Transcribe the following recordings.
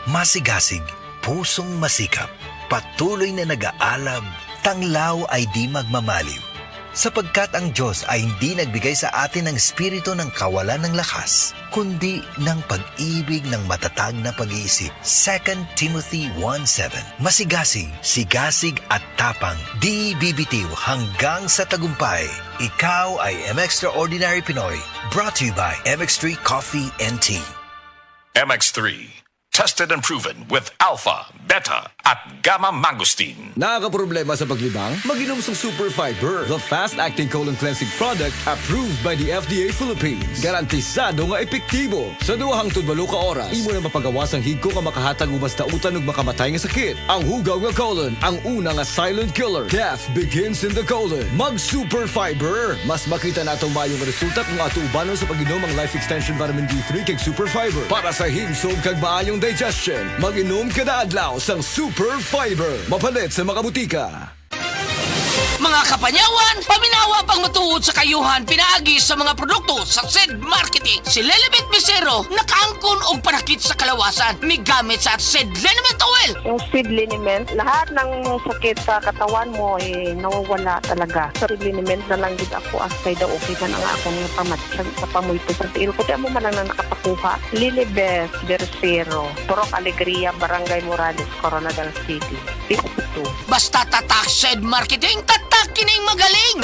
Masigasig, pusong masikap, patuloy na nag-aalab, tanglaw ay di magmamaliw. Sapagkat ang Diyos ay hindi nagbigay sa atin ng espiritu ng kawalan ng lakas, kundi ng pag-ibig ng matatag na pag-iisip. 2 Timothy 1:7. Masigasig, sigasig at tapang, di bibitiw hanggang sa tagumpay. Ikaw ay M-Extraordinary Pinoy, brought to you by MX3 Coffee and Tea. MX3, tested and proven with alpha, beta, at gamma mangosteen. Nakakaproblema sa paglibang? Mag-inom sa Super Fiber, the fast-acting colon cleansing product approved by the FDA Philippines. Garantisado nga epektibo. Sa 2 ka oras, imo na mapagawas ang higko ka makahatag ubas na utan ug makamatay nga sakit. Ang hugaw nga colon, ang una nga silent killer. Death begins in the colon. Mag-Super Fiber. Mas makita na itong mayong resulta kung ato ubanon sa pag-inom ang Life Extension Vitamin D3 kag Super Fiber. Para sa himsog kag maayong digestion, mag-inom kada adlaw sang Super Fiber. Mapalit sa mga butika. Mga kapanyawan, paminawa pang matuod sa kayuhan pinaagi sa mga produkto sa SED Marketing. Si Lelibet Misero nakaangkon og panakit sa kalawasan. Migamit sa SED Liniment Oil. Yung seed liniment, lahat ng sakit sa katawan mo nawawala talaga. Sa seed liniment na lang din ako asay daw okay man ang akong pamatsan sa pamoy ko. Sa tiil ko, mo man lang na nakapakuha. Lilibet Bersero, Purok Alegria, Barangay Morales, Coronadal City. 52. Basta tatak SED Marketing, tatak kining magaling.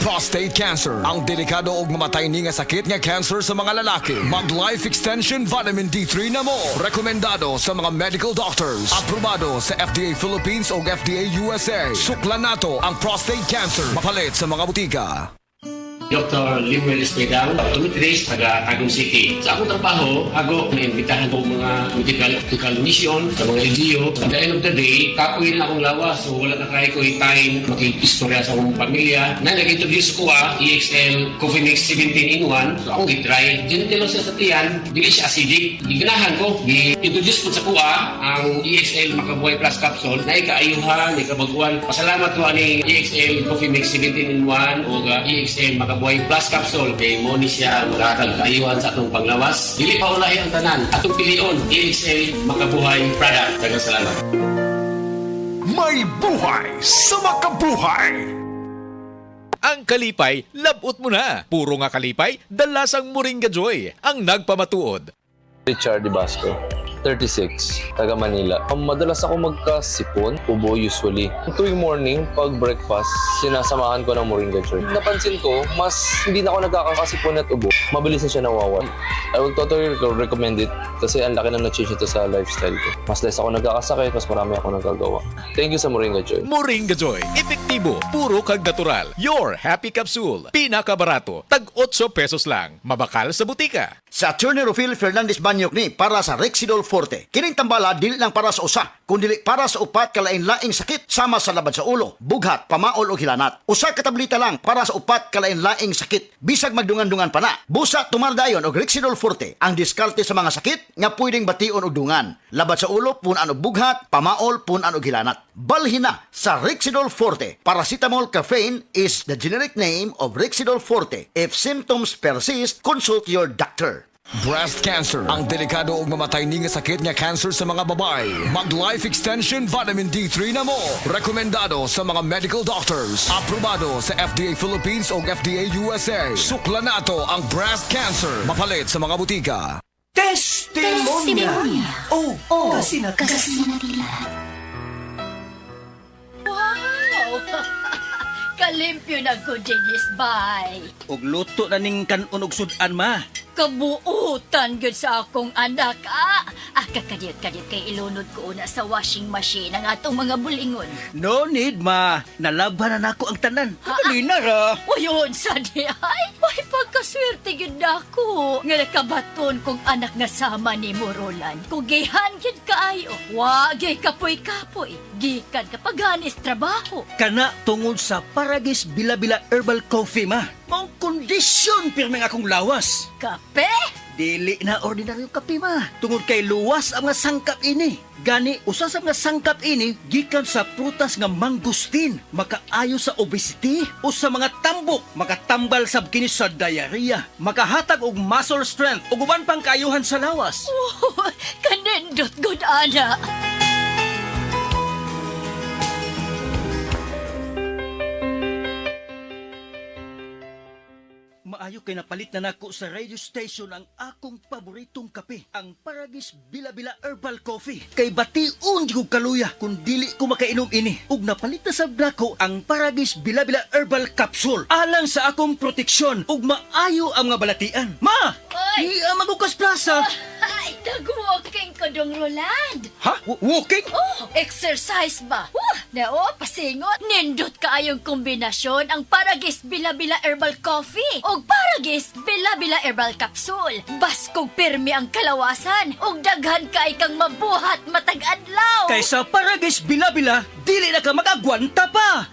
Prostate cancer, ang delikado ug mamatay ni nga sakit nga cancer sa mga lalaki. Mag Life Extension Vitamin D3 na mo. Rekomendado sa mga medical doctors. Aprobado sa FDA Philippines ug FDA USA. Suklan nato ang prostate cancer. Mapalit sa mga butika. Dr. Limuel Espedal, optometrist, taga Tagum City. Sa akong trabaho, ako naimbitahan ko mga medical mission sa mga LGU. At the end of the day, kapoy na akong lawas. So wala na kaya ko yung time makikistorya sa akong pamilya. Na nag-introduce ko EXL Coffee Mix 17 in 1. So akong i-try. Genitelo siya sa tiyan, hindi siya acidic. Iganahan ko, i-introduce ko sa kuha ang EXL Makabuhay Plus Capsule na ikaayuhan, ikabaguan. Pasalamat ko ani EXL Coffee Mix 17 in 1 o EXL Makabuhay Plus Capsule kay mo ni siya magkakag kaayuhan sa atong panglawas. Dili pa ulahi ang tanan. Atong pilion, EXL Makabuhay Product. Daghang salamat. May buhay sa makabuhay! Ang kalipay, labot mo na. Puro nga kalipay, dalasang Moringa Joy, ang nagpamatuod. Richard Di Basco, 36, taga Manila. Madalas ako magkasipon, ubo usually. Tuwing morning, pag breakfast, sinasamahan ko ng Moringa Joy. Napansin ko, mas hindi na ako nagkakasipon at ubo. Mabilis na siya nawawala. I would totally recommend it kasi ang laki na na-change ito sa lifestyle ko. Mas less ako nagkakasakit, mas marami ako nagagawa. Thank you sa Moringa Joy. Moringa Joy, epektibo, puro kag natural. Your Happy Capsule, pinakabarato, tag 8 pesos lang. Mabakal sa butika. Sa Attorney Rufil Fernandez Banyok ni para sa Rexidol Forte. Kining tambala dili lang para sa usa, kundi para sa upat kalain-laing sakit sama sa labad sa ulo, bughat, pamaol o hilanat. Usa ka tableta lang para sa upat kalain-laing sakit. Bisag magdungan-dungan pa na. Busa tumaldayon og Rexidol Forte ang diskarte sa mga sakit nga pwedeng bation og dungan. Labad sa ulo punan og bughat, pamaol punan og hilanat. Balhina sa Rexidol Forte. Paracetamol caffeine is the generic name of Rexidol Forte. If symptoms persist, consult your doctor. Breast cancer, ang delikado ug mamatay ni nga sakit nga cancer sa mga babae. Mag Life Extension Vitamin D3 na mo. Rekomendado sa mga medical doctors. Aprobado sa FDA Philippines ug FDA USA. Suklan nato ang breast cancer. Mapalit sa mga butika. Testimonia. Oh, kasi na Wow! Kalimpyo na ko, Dennis Bay. og luto na ning kanon og sudan ma. Kabuutan gyud sa akong anak, kakadiyot-kadiyot kay ilunod ko una sa washing machine ang atong mga bulingon. No need ma, nalaban na nako ang tanan. Dali na ra. Uyon sa di ay, way pagkaswerte gyud nako. Nga nakabaton kong anak nga sama ni Morolan. Kung gihan gyud kaayo, wagay kapoy-kapoy. Gikan kapaganis trabaho. Kana tungod sa Paragis Bila-Bila Herbal Coffee ma. Mao kondisyon pirmi nga akong lawas. Kape? Dili na ordinaryong kape ma. Tungod kay luwas ang mga sangkap ini. Gani, usa sa mga sangkap ini, gikan sa prutas nga mangustin. Makaayo sa obesity o sa mga tambok. Makatambal sab kini sa diarrhea. Makahatag og muscle strength ug uban pang kaayuhan sa lawas. Oh, kanindot good ana. Maayo kay napalit na nako sa radio station ang akong paboritong kape, ang Paragis Bila-Bila Herbal Coffee. Kay bation di ko kaluya kung dili ko makainom ini. Ug napalit na sa nako ang Paragis Bila-Bila Herbal Capsule. Alang sa akong proteksyon ug maayo ang mga balatian. Ma! Oy! Di Magukas Plaza! Ay, nag-walking ko dong Roland. Ha? Walking? Oh, exercise ba? Nao, pasingot. Nindot kaayong kombinasyon ang Paragis Bila-Bila Herbal Coffee o Paragis Bila-Bila Herbal Capsule. Baskog pirmi ang kalawasan ug daghan kay kang mabuhat matag adlaw. Kaysa Paragis Bila-Bila, dili na ka mag-agwanta pa!